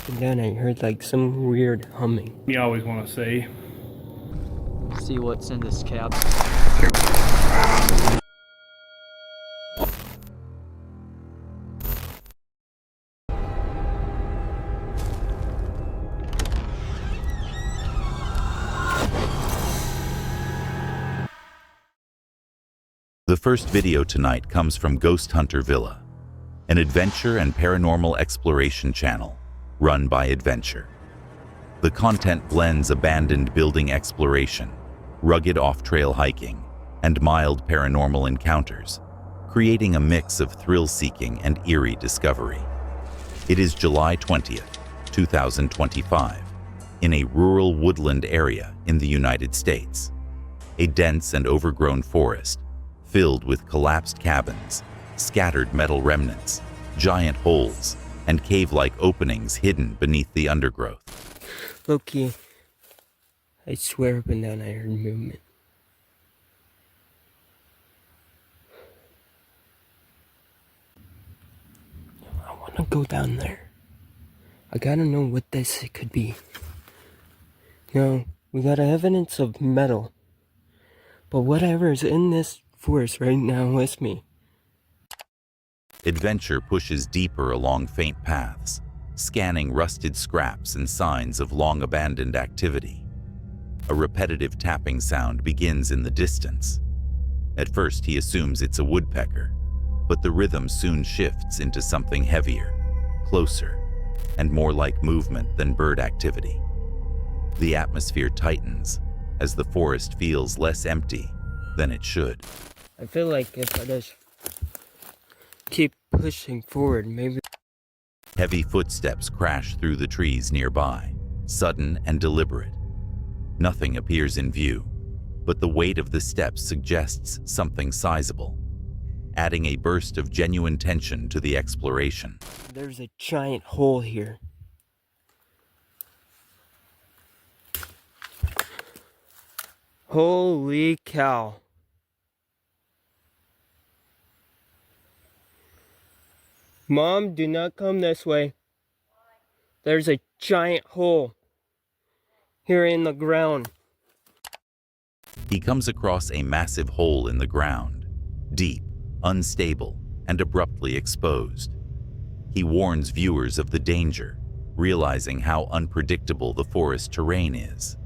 and then I heard like some weird humming. You always want to see what's in this cabin. The first video tonight comes from Ghost Hunter Villa, an adventure and paranormal exploration channel run by Adventure. The content blends abandoned building exploration, rugged off-trail hiking, and mild paranormal encounters, creating a mix of thrill-seeking and eerie discovery. It is July 20th, 2025, in a rural woodland area in the United States. A dense and overgrown forest filled with collapsed cabins, scattered metal remnants, giant holes, and cave-like openings hidden beneath the undergrowth. Low-key, I swear up and down I heard movement. I want to go down there. I gotta know what this could be. We got evidence of metal, but whatever is in this forest right now with me. Adventure pushes deeper along faint paths, scanning rusted scraps and signs of long-abandoned activity. A repetitive tapping sound begins in the distance. At first, he assumes it's a woodpecker, but the rhythm soon shifts into something heavier, closer, and more like movement than bird activity. The atmosphere tightens as the forest feels less empty than it should. I feel like if I just keep pushing forward, maybe... Heavy footsteps crash through the trees nearby, sudden and deliberate. Nothing appears in view, but the weight of the steps suggests something sizable, adding a burst of genuine tension to the exploration. There's a giant hole here. Holy cow. Mom, do not come this way. There's a giant hole here in the ground. He comes across a massive hole in the ground, deep, unstable, and abruptly exposed. He warns viewers of the danger, realizing how unpredictable the forest terrain is.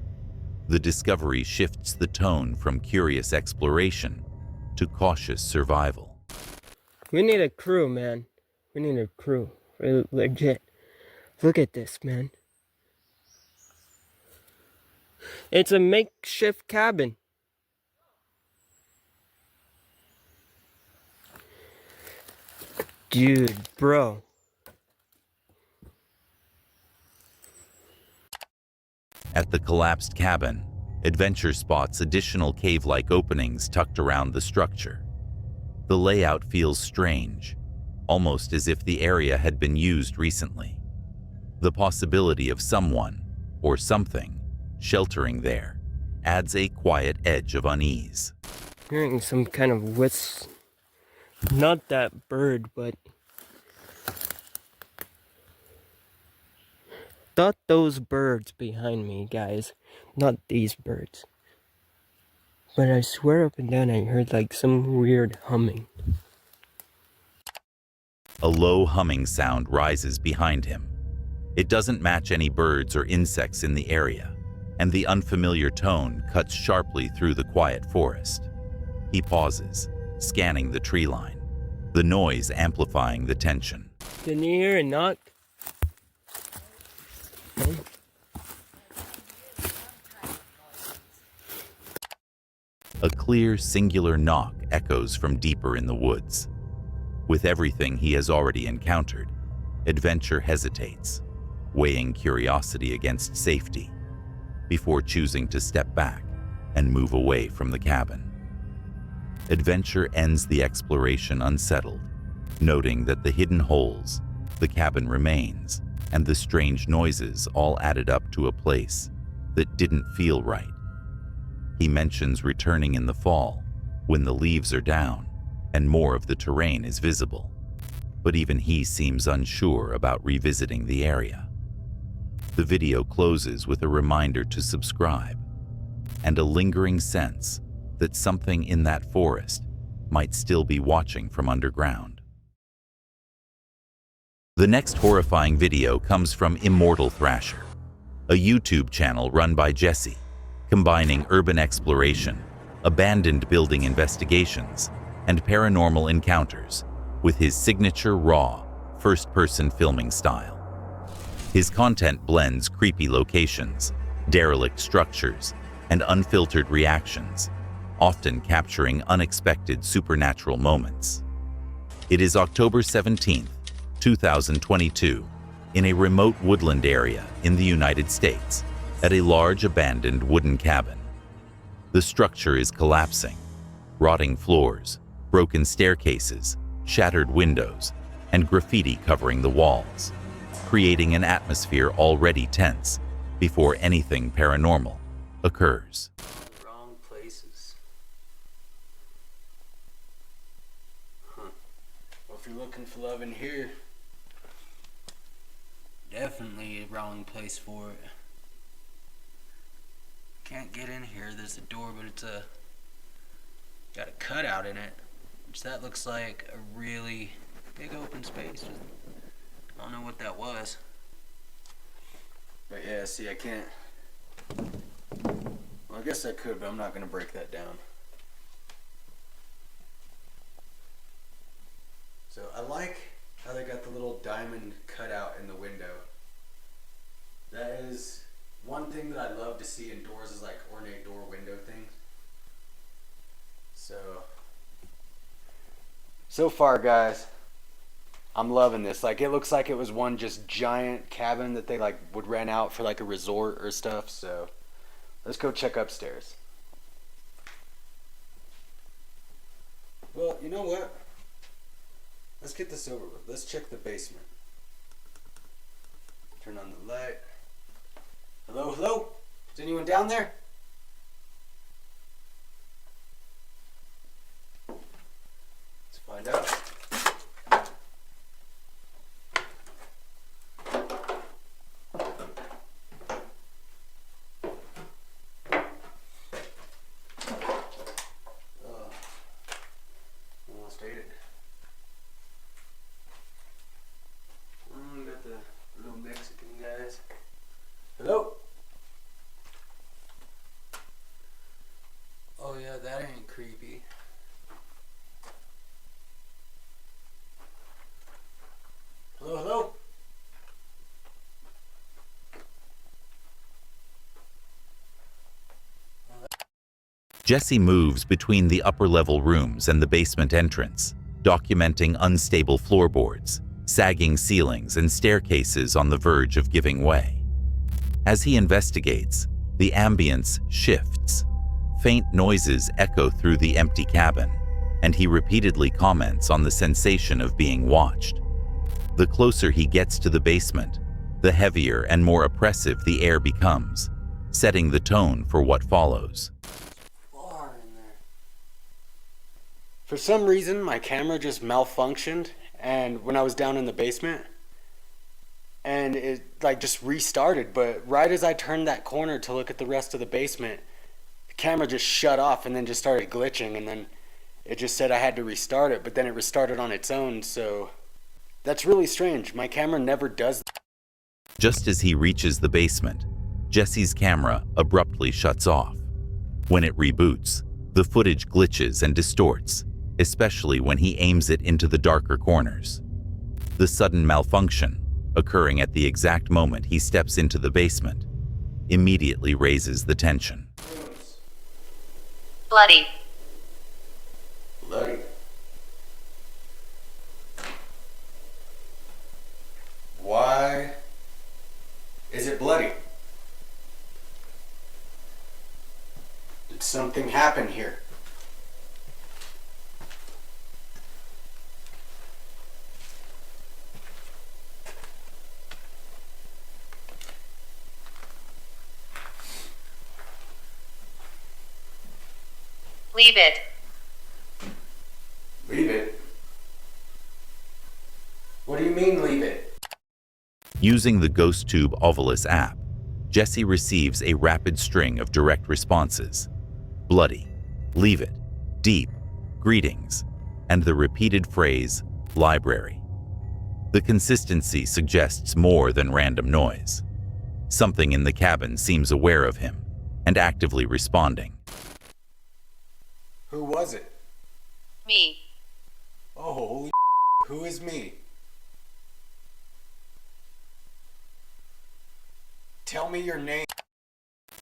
The discovery shifts the tone from curious exploration to cautious survival. We need a crew, man. We need a crew. Legit. Look at this, man. It's a makeshift cabin. Dude, bro. At the collapsed cabin, Adventure spots additional cave-like openings tucked around the structure. The layout feels strange, almost as if the area had been used recently. The possibility of someone, or something, sheltering there adds a quiet edge of unease. Hearing some kind of whistle. Not that bird, but... Not those birds behind me, guys. Not these birds. But I swear up and down I heard like some weird humming. A low humming sound rises behind him. It doesn't match any birds or insects in the area, and the unfamiliar tone cuts sharply through the quiet forest. He pauses, scanning the tree line, the noise amplifying the tension. Can you hear a knock? Okay. A clear, singular knock echoes from deeper in the woods. With everything he has already encountered, Adventure hesitates, weighing curiosity against safety, before choosing to step back and move away from the cabin. Adventure ends the exploration unsettled, noting that the hidden holes, the cabin remains, and the strange noises all added up to a place that didn't feel right. He mentions returning in the fall, when the leaves are down and more of the terrain is visible, but even he seems unsure about revisiting the area. The video closes with a reminder to subscribe and a lingering sense that something in that forest might still be watching from underground. The next horrifying video comes from Immortal Thrasher, a YouTube channel run by Jesse, combining urban exploration, abandoned building investigations, and paranormal encounters with his signature raw, first-person filming style. His content blends creepy locations, derelict structures, and unfiltered reactions, often capturing unexpected supernatural moments. It is October 17th, 2022, in a remote woodland area in the United States, at a large abandoned wooden cabin. The structure is collapsing, rotting floors, broken staircases, shattered windows, and graffiti covering the walls, creating an atmosphere already tense before anything paranormal occurs. Wrong places. Well, if you're looking for love in here, definitely a wrong place for it. Can't get in here. There's a door, but it's got a cutout in it, which that looks like a really big open space. I don't know what that was. But yeah, see, I can't. Well, I guess I could, but I'm not gonna break that down. So I like how they got the little diamond cutout in the window. That is one thing that I love to see in doors, is like ornate door window things. So far, guys, I'm loving this. Like, it looks like it was one just giant cabin that they like would rent out for like a resort or stuff. So let's go check upstairs. Well, you know what? Let's get this over with. Let's check the basement. Turn on the light. Hello, hello? Is anyone down there? Let's find out. Almost ate it. We got the little Mexican guys. Hello? Oh yeah, that ain't creepy. Hello, hello? Jesse moves between the upper-level rooms and the basement entrance, documenting unstable floorboards, sagging ceilings, and staircases on the verge of giving way. As he investigates, the ambience shifts. Faint noises echo through the empty cabin, and he repeatedly comments on the sensation of being watched. The closer he gets to the basement, the heavier and more oppressive the air becomes, setting the tone for what follows. For some reason, my camera just malfunctioned, and when I was down in the basement, and it like just restarted, but right as I turned that corner to look at the rest of the basement, the camera just shut off and then just started glitching, and then it just said I had to restart it, but then it restarted on its own. So that's really strange. My camera never does that. Just as he reaches the basement, Jesse's camera abruptly shuts off. When it reboots, the footage glitches and distorts, especially when he aims it into the darker corners. The sudden malfunction, occurring at the exact moment he steps into the basement, immediately raises the tension. Bloody. Bloody. Why is it bloody? Did something happen here? Leave it. Leave it? What do you mean, leave it? Using the GhostTube Ovilus app, Jesse receives a rapid string of direct responses: bloody, leave it, deep, greetings, and the repeated phrase, library. The consistency suggests more than random noise. Something in the cabin seems aware of him and actively responding. Who was it? Me. Oh, holy who is me? Tell me your name.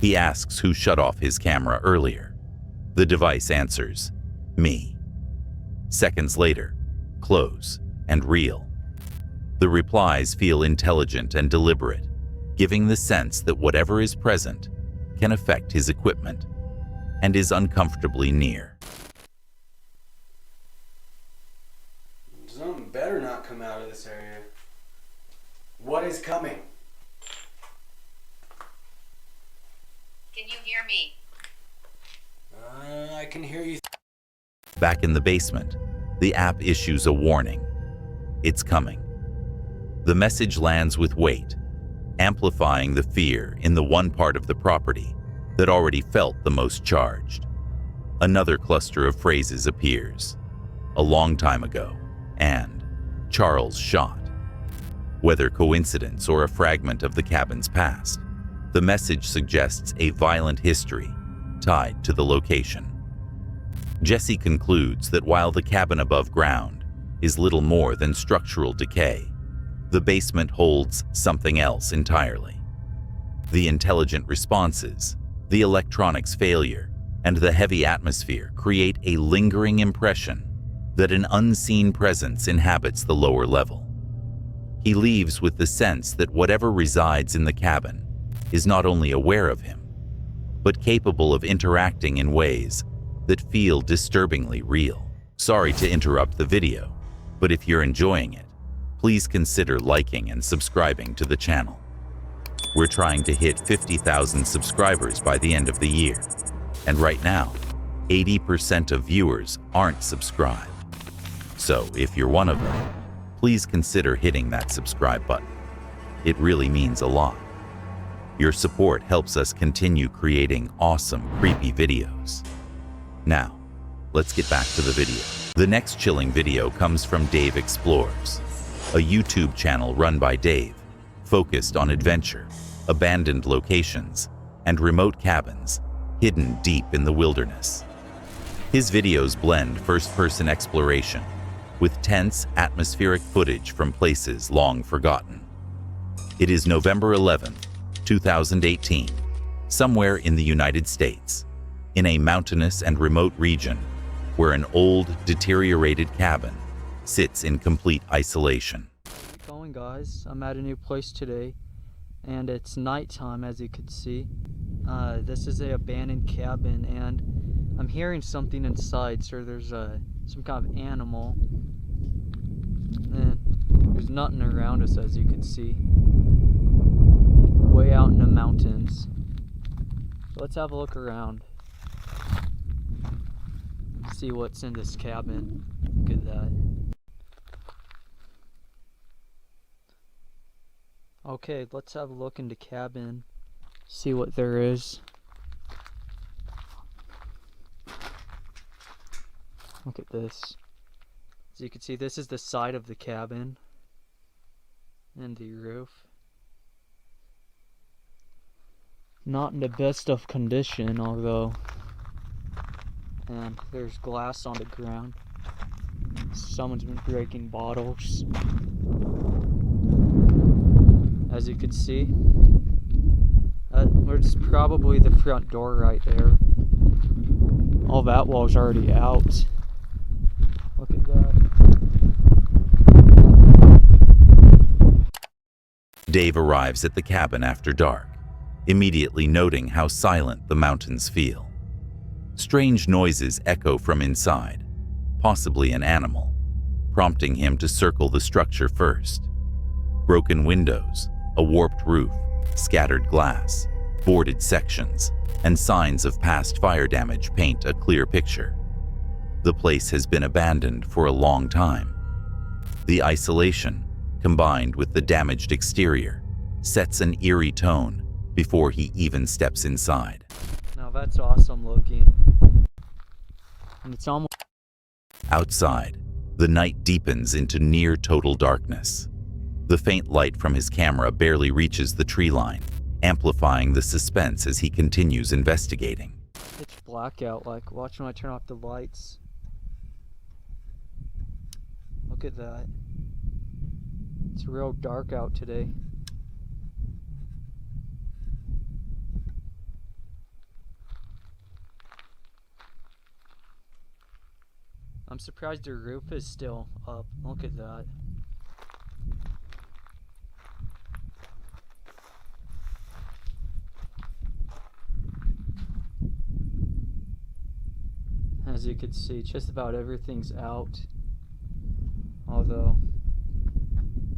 He asks who shut off his camera earlier. The device answers, me. Seconds later, close and real. The replies feel intelligent and deliberate, giving the sense that whatever is present can affect his equipment and is uncomfortably near. Something better not come out of this area. What is coming? Can you hear me? I can hear you. Back in the basement, the app issues a warning. It's coming. The message lands with weight, amplifying the fear in the one part of the property that already felt the most charged. Another cluster of phrases appears. A long time ago, and Charles shot. Whether coincidence or a fragment of the cabin's past, the message suggests a violent history tied to the location. Jesse concludes that while the cabin above ground is little more than structural decay, the basement holds something else entirely. The intelligent responses, the electronics failure, and the heavy atmosphere create a lingering impression that an unseen presence inhabits the lower level. He leaves with the sense that whatever resides in the cabin is not only aware of him, but capable of interacting in ways that feel disturbingly real. Sorry to interrupt the video, but if you're enjoying it, please consider liking and subscribing to the channel. We're trying to hit 50,000 subscribers by the end of the year, and right now, 80% of viewers aren't subscribed. So if you're one of them, please consider hitting that subscribe button. It really means a lot. Your support helps us continue creating awesome, creepy videos. Now, let's get back to the video. The next chilling video comes from Dave Explores, a YouTube channel run by Dave, focused on adventure, abandoned locations, and remote cabins hidden deep in the wilderness. His videos blend first-person exploration with tense, atmospheric footage from places long forgotten. It is November 11th, 2018, somewhere in the United States, in a mountainous and remote region where an old, deteriorated cabin sits in complete isolation. How's it going, guys? I'm at a new place today, and it's nighttime, as you could see. This is a abandoned cabin, and I'm hearing something inside, so there's some kind of animal, and there's nothing around us, as you can see. Way out in the mountains. So let's have a look around. See what's in this cabin. Look at that. Okay, let's have a look in the cabin. See what there is. Look at this. As you can see, this is the side of the cabin and the roof. Not in the best of condition, although. And there's glass on the ground. Someone's been breaking bottles. As you can see, there's probably the front door right there. All that wall's already out. Look at that. Dave arrives at the cabin after dark, immediately noting how silent the mountains feel. Strange noises echo from inside, possibly an animal, prompting him to circle the structure first. Broken windows, a warped roof, scattered glass, boarded sections, and signs of past fire damage paint a clear picture. The place has been abandoned for a long time. The isolation, combined with the damaged exterior, sets an eerie tone before he even steps inside. Now that's awesome looking. And it's almost... Outside, the night deepens into near total darkness. The faint light from his camera barely reaches the tree line, amplifying the suspense as he continues investigating. It's blackout, like watch when I turn off the lights. Look at that. It's real dark out today. I'm surprised the roof is still up. Look at that. As you can see, just about everything's out. Although,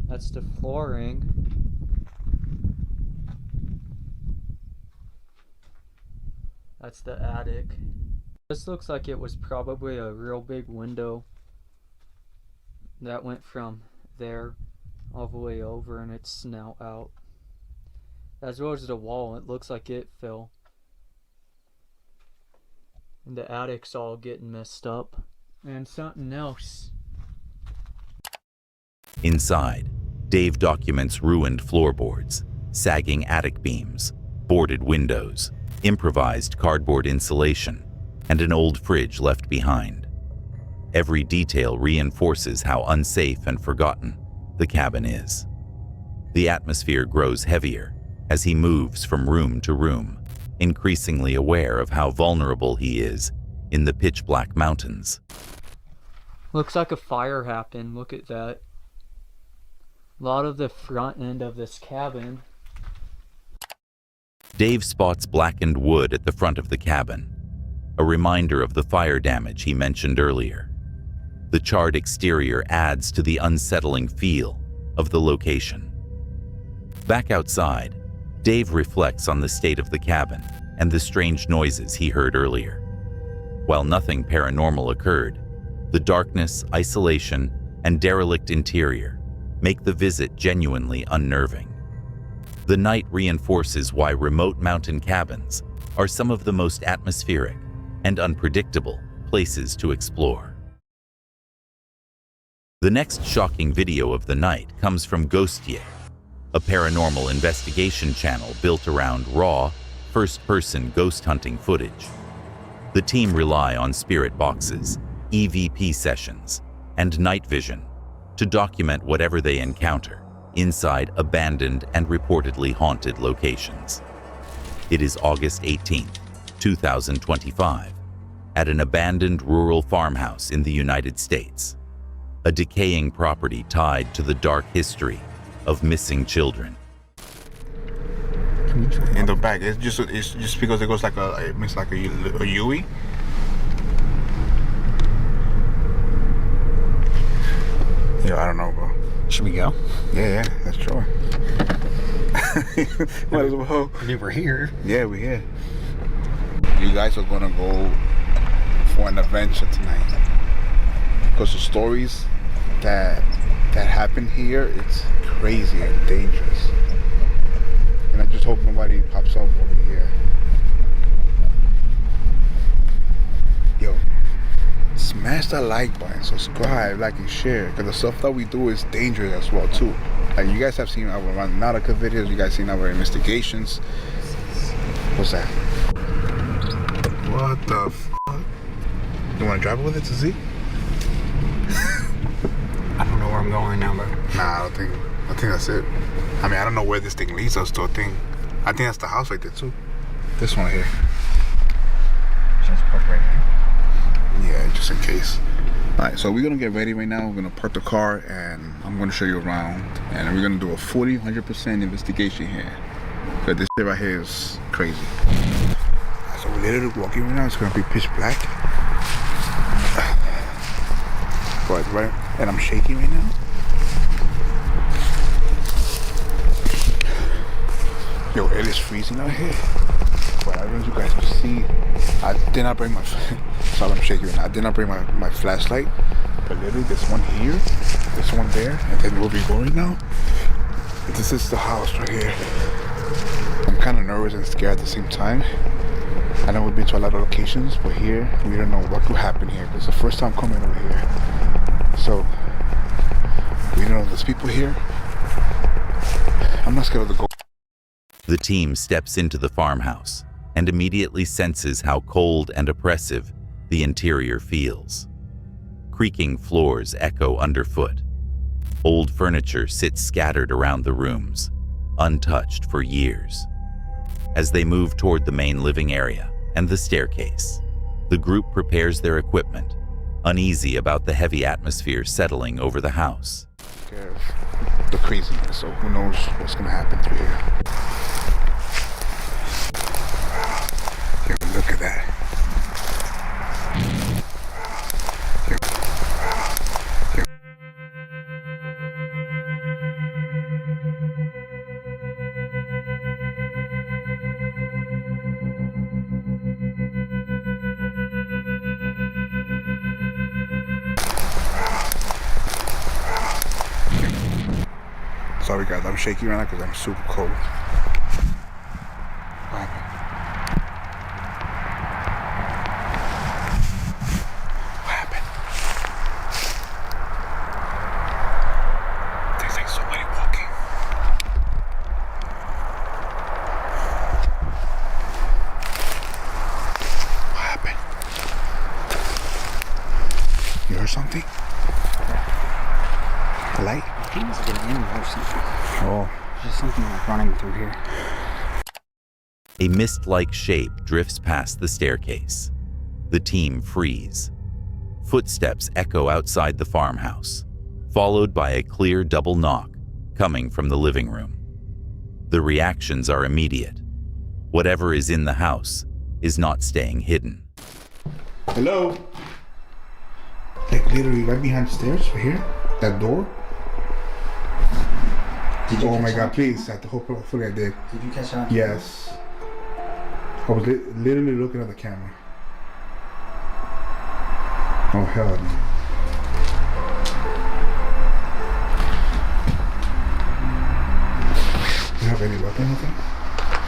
that's the flooring. That's the attic. This looks like it was probably a real big window that went from there all the way over, and it's now out. As well as the wall, it looks like it fell. And the attic's all getting messed up. And something else. Inside, Dave documents ruined floorboards, sagging attic beams, boarded windows, improvised cardboard insulation, and an old fridge left behind. Every detail reinforces how unsafe and forgotten the cabin is. The atmosphere grows heavier as he moves from room to room, increasingly aware of how vulnerable he is in the pitch-black mountains. Looks like a fire happened. Look at that. A lot of the front end of this cabin. Dave spots blackened wood at the front of the cabin, a reminder of the fire damage he mentioned earlier. The charred exterior adds to the unsettling feel of the location. Back outside, Dave reflects on the state of the cabin and the strange noises he heard earlier. While nothing paranormal occurred, the darkness, isolation, and derelict interior make the visit genuinely unnerving. The night reinforces why remote mountain cabins are some of the most atmospheric and unpredictable places to explore. The next shocking video of the night comes from Ghostie, a paranormal investigation channel built around raw, first-person ghost hunting footage. The team rely on spirit boxes, EVP sessions, and night vision to document whatever they encounter inside abandoned and reportedly haunted locations. It is August 18th, 2025, at an abandoned rural farmhouse in the United States, a decaying property tied to the dark history of missing children. In the back, it's just because it goes like it's like a U-E. Yo, I don't know, bro. Should we go? Yeah, that's true. Might as well. I mean, we're here. Yeah, we're here. You guys are gonna go for an adventure tonight because the stories that happen here, it's crazy and dangerous. And I just hope nobody pops up over here. Yo, smash that like button, subscribe, like, and share, because the stuff that we do is dangerous as well too. Like, you guys have seen our Nautica videos, you guys seen our investigations. What's that? What the fuck? You want to drive with it to see? I don't know where I'm going now, but Nah, I think that's it. I mean, I don't know where this thing leads us to. I think that's the house right there too. This one here. just park right here. Yeah, just in case. Alright, so we're gonna get ready right now. We're gonna park the car and I'm gonna show you around. And we're gonna do a 100% investigation here. Because this shit right here is crazy. So we're literally walking right now. It's gonna be pitch black. But right, and I'm shaking right now. Yo, it is freezing out here. But I don't know if you guys can see. I did not bring my sorry, I'm shaking right now. I did not bring my flashlight. But literally this one here There's one there, and then we'll be going now. This is the house right here. I'm kind of nervous and scared at the same time. I know we've been to a lot of locations, but here, we don't know what could happen here. It's the first time coming over here. So, we don't know there's people here. I'm not scared of the ghost. The team steps into the farmhouse and immediately senses how cold and oppressive the interior feels. Creaking floors echo underfoot. Old furniture sits scattered around the rooms, untouched for years. As they move toward the main living area and the staircase, the group prepares their equipment, uneasy about the heavy atmosphere settling over the house. Scared of the craziness, so who knows what's gonna happen through here. Yeah, look at that. Sorry guys, I'm shaking right now because I'm super cold. What happened? What happened? There's like somebody walking. What happened? You heard something? A light? I think it's like an animal or something. Oh. There's just something like running through here. A mist-like shape drifts past the staircase. The team freeze. Footsteps echo outside the farmhouse, followed by a clear double knock coming from the living room. The reactions are immediate. Whatever is in the house is not staying hidden. Hello? Like literally right behind the stairs, right here? That door? Oh my god, please. Hopefully I did. Did you catch that? Yes. I was literally looking at the camera. Oh hell no. Do you have any weapon with you?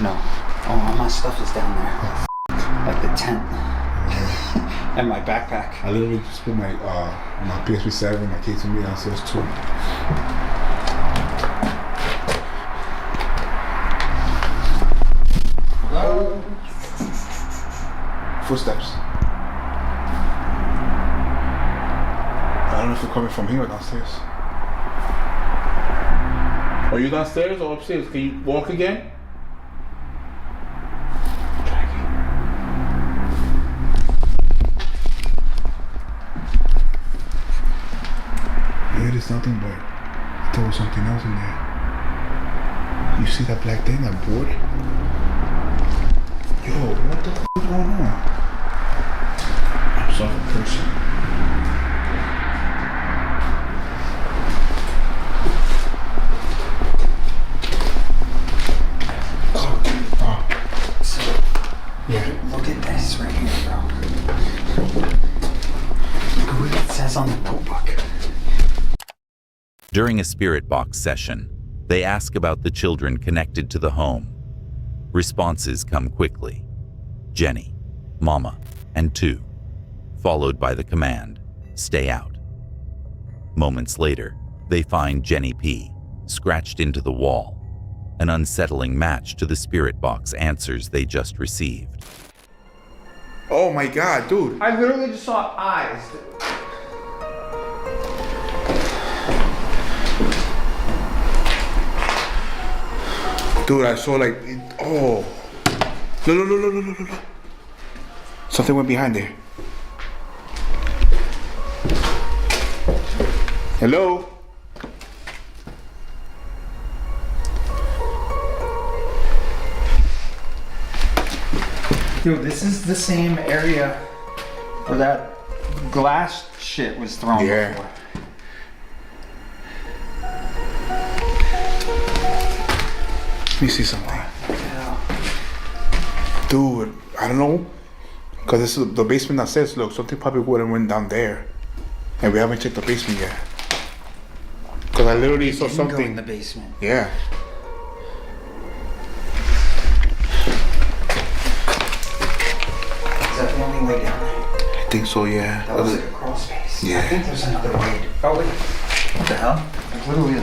No. Oh, all my stuff is down there. Like the tent. And my backpack. I literally just put my PSP7, my KTV downstairs too. Hello? Footsteps. I don't know if they're coming from here or downstairs. Are you downstairs or upstairs? Can you walk again? Yeah, there's nothing, but there was something else in there. You see that black thing, that board? Yo, what the f is going on? I'm sorry, person. Yeah. Look at this right here, bro. Look at what it says on the notebook. During a spirit box session, they ask about the children connected to the home. Responses come quickly. Jenny, Mama, and 2, followed by the command, stay out. Moments later, they find Jenny P. scratched into the wall, an unsettling match to the spirit box answers they just received. Oh my god, dude. I literally just saw eyes. Dude, I saw like, oh. Look. Something went behind there. Hello? Dude, this is the same area where that glass shit was thrown Yeah. before. Let me see something. Yeah. Dude, I don't know. Because this is the basement downstairs. Look, something probably would have went down there. And we haven't checked the basement yet. Because I literally saw Didn't go in something. the basement. Yeah. Is that the only way down there? I think so, yeah. That was like a crawl space. Yeah. I think there's another way. Oh wait. What the hell? There's literally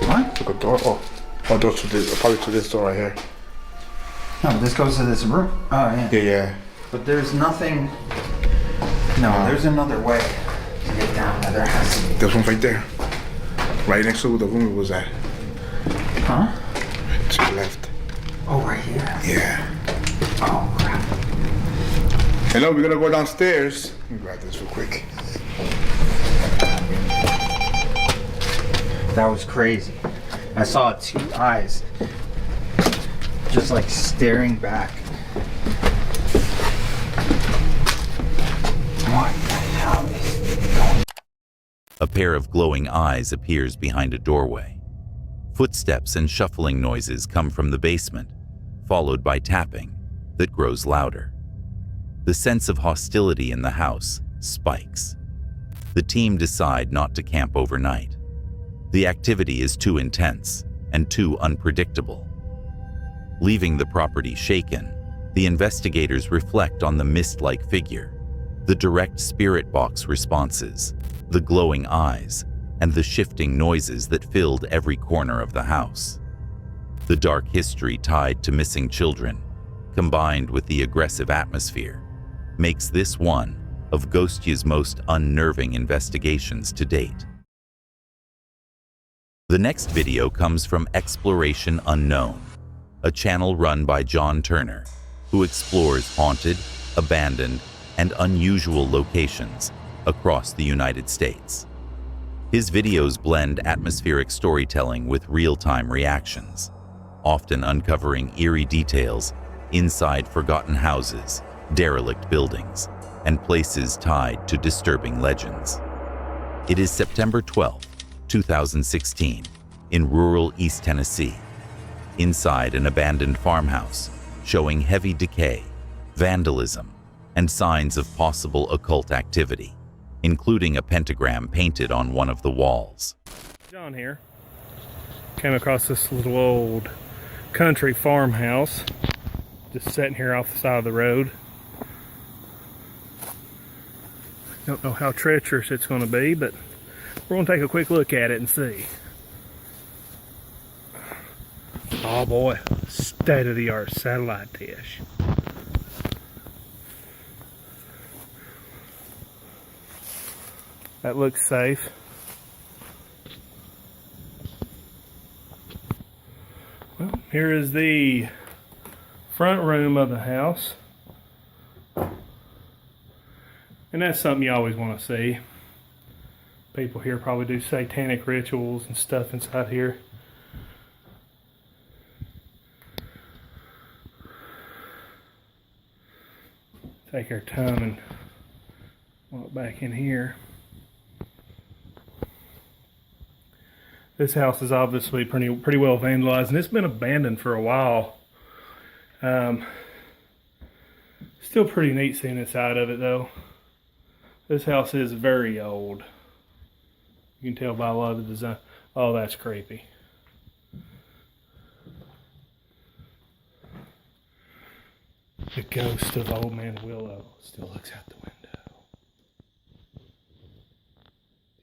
what? Like a door. Oh, door to this. Probably to this door right here. No, this goes to this room. Oh yeah. Yeah, yeah. But there's nothing. No, there's another way to get down there. There has to be. There's one right there. Right next to the room it was at. Huh? To the left. Oh, right here. Yeah. Oh crap. Hello, we're gonna go downstairs. Let me grab this real quick. That was crazy. I saw two eyes just like staring back. What the hell is going? A pair of glowing eyes appears behind a doorway. Footsteps and shuffling noises come from the basement, followed by tapping that grows louder. The sense of hostility in the house spikes. The team decide not to camp overnight. The activity is too intense and too unpredictable. Leaving the property shaken, the investigators reflect on the mist-like figure, the direct spirit box responses, the glowing eyes, and the shifting noises that filled every corner of the house. The dark history tied to missing children, combined with the aggressive atmosphere, makes this one of Ghostya's most unnerving investigations to date. The next video comes from Exploration Unknown, a channel run by John Turner, who explores haunted, abandoned, and unusual locations across the United States. His videos blend atmospheric storytelling with real-time reactions, often uncovering eerie details inside forgotten houses, derelict buildings, and places tied to disturbing legends. It is September 12, 2016, in rural East Tennessee, inside an abandoned farmhouse, showing heavy decay, vandalism, and signs of possible occult activity, including a pentagram painted on one of the walls. John here. Came across this little old country farmhouse, just sitting here off the side of the road. Don't know how treacherous it's going to be, but we're going to take a quick look at it and see. Oh boy, state-of-the-art satellite dish. That looks safe. Well, here is the front room of the house. And that's something you always want to see. People here probably do satanic rituals and stuff inside here. Take our time and walk back in here. This house is obviously pretty well vandalized, and it's been abandoned for a while. Still pretty neat seeing inside of it though. This house is very old. You can tell by a lot of the design. Oh, that's creepy. The ghost of Old Man Willow still looks out the window.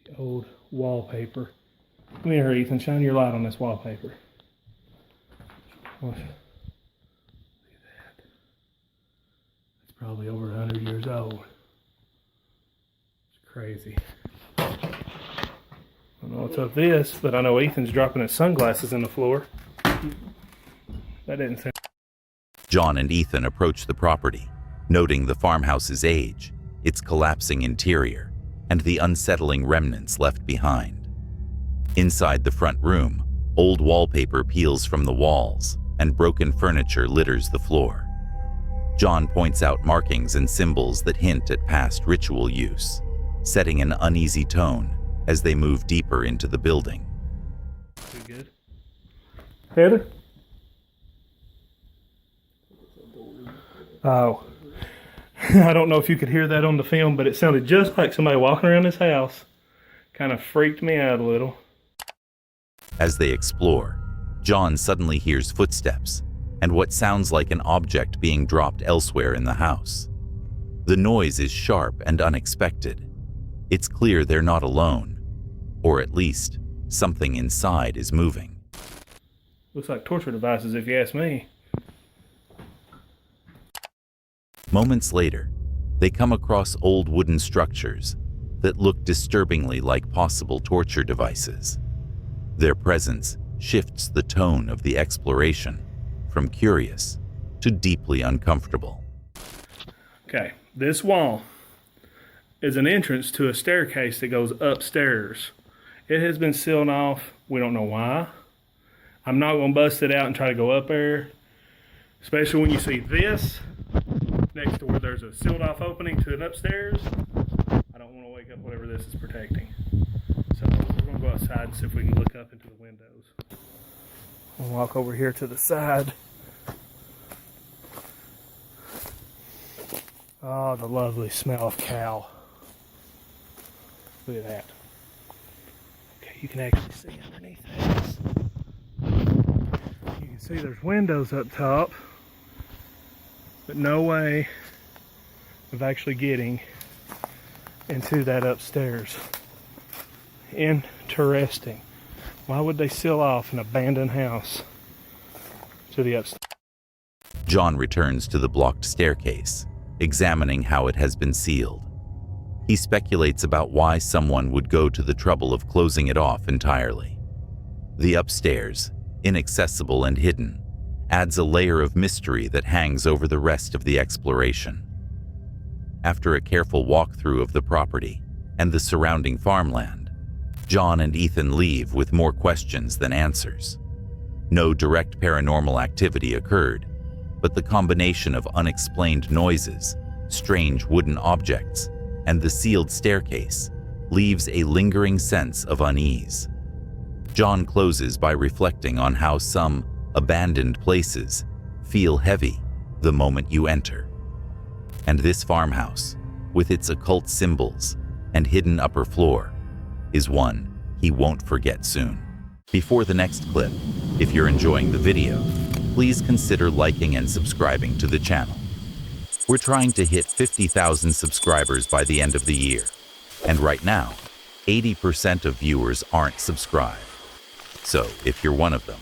The old wallpaper. Come here, Ethan. Shine your light on this wallpaper. Look at that. It's probably over 100 years old. It's crazy. I don't know what's up this, but I know Ethan's dropping his sunglasses in the floor. That didn't sound... John and Ethan approach the property, noting the farmhouse's age, its collapsing interior, and the unsettling remnants left behind. Inside the front room, old wallpaper peels from the walls, and broken furniture litters the floor. John points out markings and symbols that hint at past ritual use, setting an uneasy tone as they move deeper into the building. Pretty good. Heather? Oh. I don't know if you could hear that on the film, but it sounded just like somebody walking around this house. Kind of freaked me out a little. As they explore, John suddenly hears footsteps and what sounds like an object being dropped elsewhere in the house. The noise is sharp and unexpected. It's clear they're not alone, or at least something inside is moving. Looks like torture devices, if you ask me. Moments later, they come across old wooden structures that look disturbingly like possible torture devices. Their presence shifts the tone of the exploration from curious to deeply uncomfortable. Okay, this wall is an entrance to a staircase that goes upstairs. It has been sealed off. We don't know why. I'm not going to bust it out and try to go up there, especially when you see this next to where there's a sealed off opening to an upstairs. I don't want to wake up whatever this is protecting. So we're going to go outside and see if we can look up into the windows. I'll walk over here to the side. Oh, the lovely smell of cow. Look at that. Okay, you can actually see underneath this. You can see there's windows up top, but no way of actually getting into that upstairs. Interesting. Why would they seal off an abandoned house to the upstairs? John returns to the blocked staircase, examining how it has been sealed. He speculates about why someone would go to the trouble of closing it off entirely. The upstairs, inaccessible and hidden, adds a layer of mystery that hangs over the rest of the exploration. After a careful walkthrough of the property and the surrounding farmland, John and Ethan leave with more questions than answers. No direct paranormal activity occurred, but the combination of unexplained noises, strange wooden objects, and the sealed staircase leaves a lingering sense of unease. John closes by reflecting on how some abandoned places feel heavy the moment you enter. And this farmhouse, with its occult symbols and hidden upper floor, is one he won't forget soon. Before the next clip, if you're enjoying the video, please consider liking and subscribing to the channel. We're trying to hit 50,000 subscribers by the end of the year, and right now, 80% of viewers aren't subscribed. So if you're one of them,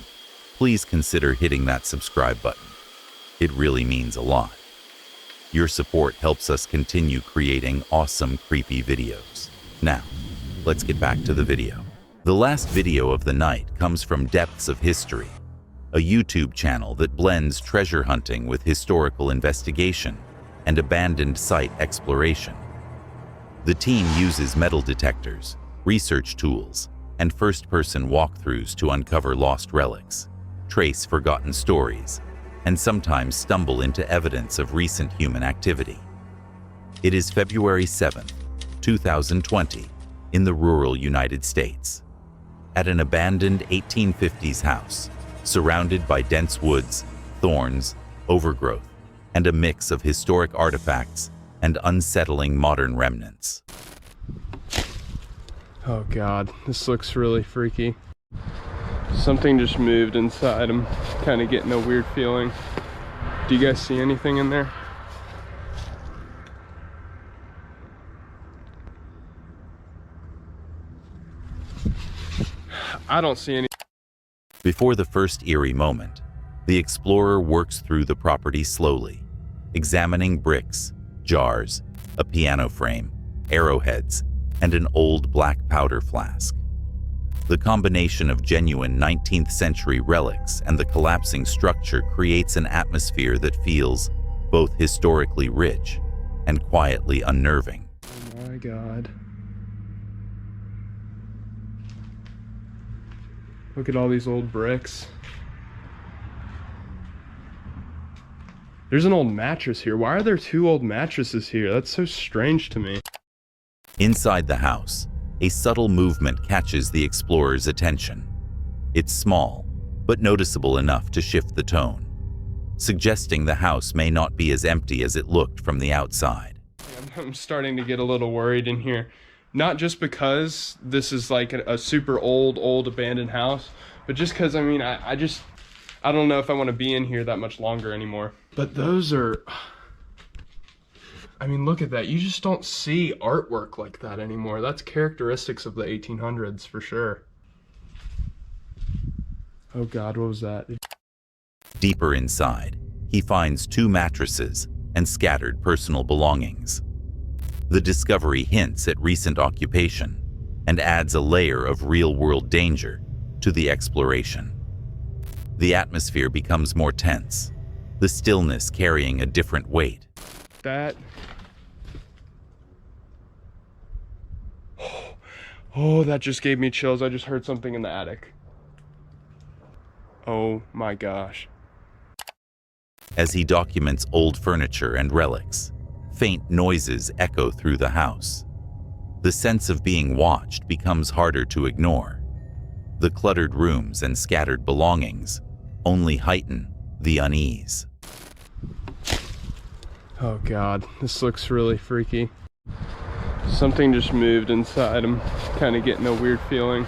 please consider hitting that subscribe button. It really means a lot. Your support helps us continue creating awesome, creepy videos. Now, let's get back to the video. The last video of the night comes from Depths of History, a YouTube channel that blends treasure hunting with historical investigation and abandoned site exploration. The team uses metal detectors, research tools, and first-person walkthroughs to uncover lost relics, trace forgotten stories, and sometimes stumble into evidence of recent human activity. It is February 7th, 2020, in the rural United States. At an abandoned 1850s house, surrounded by dense woods, thorns, overgrowth, and a mix of historic artifacts and unsettling modern remnants. Oh God, this looks really freaky. Something just moved inside. I'm kind of getting a weird feeling. Do you guys see anything in there? I don't see any. Before the first eerie moment, the explorer works through the property slowly, examining bricks, jars, a piano frame, arrowheads, and an old black powder flask. The combination of genuine 19th century relics and the collapsing structure creates an atmosphere that feels both historically rich and quietly unnerving. Oh my God. Look at all these old bricks. There's an old mattress here. Why are there two old mattresses here? That's so strange to me. Inside the house, a subtle movement catches the explorer's attention. It's small, but noticeable enough to shift the tone, suggesting the house may not be as empty as it looked from the outside. I'm starting to get a little worried in here. Not just because this is like a super old abandoned house, but just because, I mean, I don't know if I want to be in here that much longer anymore. But those are, I mean, look at that. You just don't see artwork like that anymore. That's characteristics of the 1800s for sure. Oh God, what was that? Deeper inside, he finds 2 mattresses and scattered personal belongings. The discovery hints at recent occupation and adds a layer of real-world danger to the exploration. The atmosphere becomes more tense, the stillness carrying a different weight. That... Oh, that just gave me chills. I just heard something in the attic. Oh my gosh. As he documents old furniture and relics, faint noises echo through the house. The sense of being watched becomes harder to ignore. The cluttered rooms and scattered belongings only heighten the unease. Oh God, this looks really freaky. Something just moved inside. I'm kind of getting a weird feeling.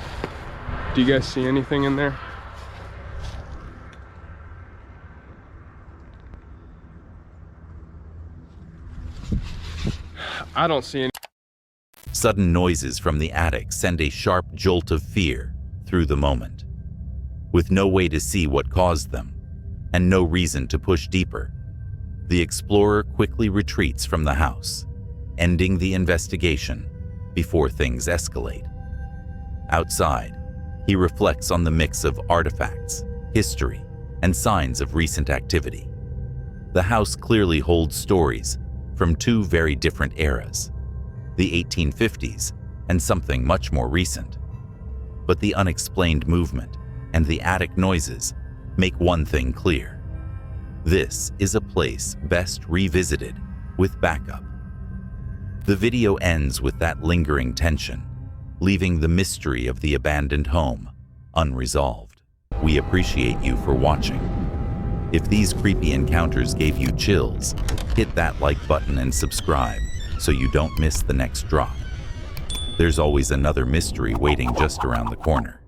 Do you guys see anything in there? I don't see any. Sudden noises from the attic send a sharp jolt of fear through the moment. With no way to see what caused them, and no reason to push deeper, the explorer quickly retreats from the house, ending the investigation before things escalate. Outside, he reflects on the mix of artifacts, history, and signs of recent activity. The house clearly holds stories from 2 very different eras, the 1850s and something much more recent. But the unexplained movement and the attic noises make one thing clear. This is a place best revisited with backup. The video ends with that lingering tension, leaving the mystery of the abandoned home unresolved. We appreciate you for watching. If these creepy encounters gave you chills, hit that like button and subscribe so you don't miss the next drop. There's always another mystery waiting just around the corner.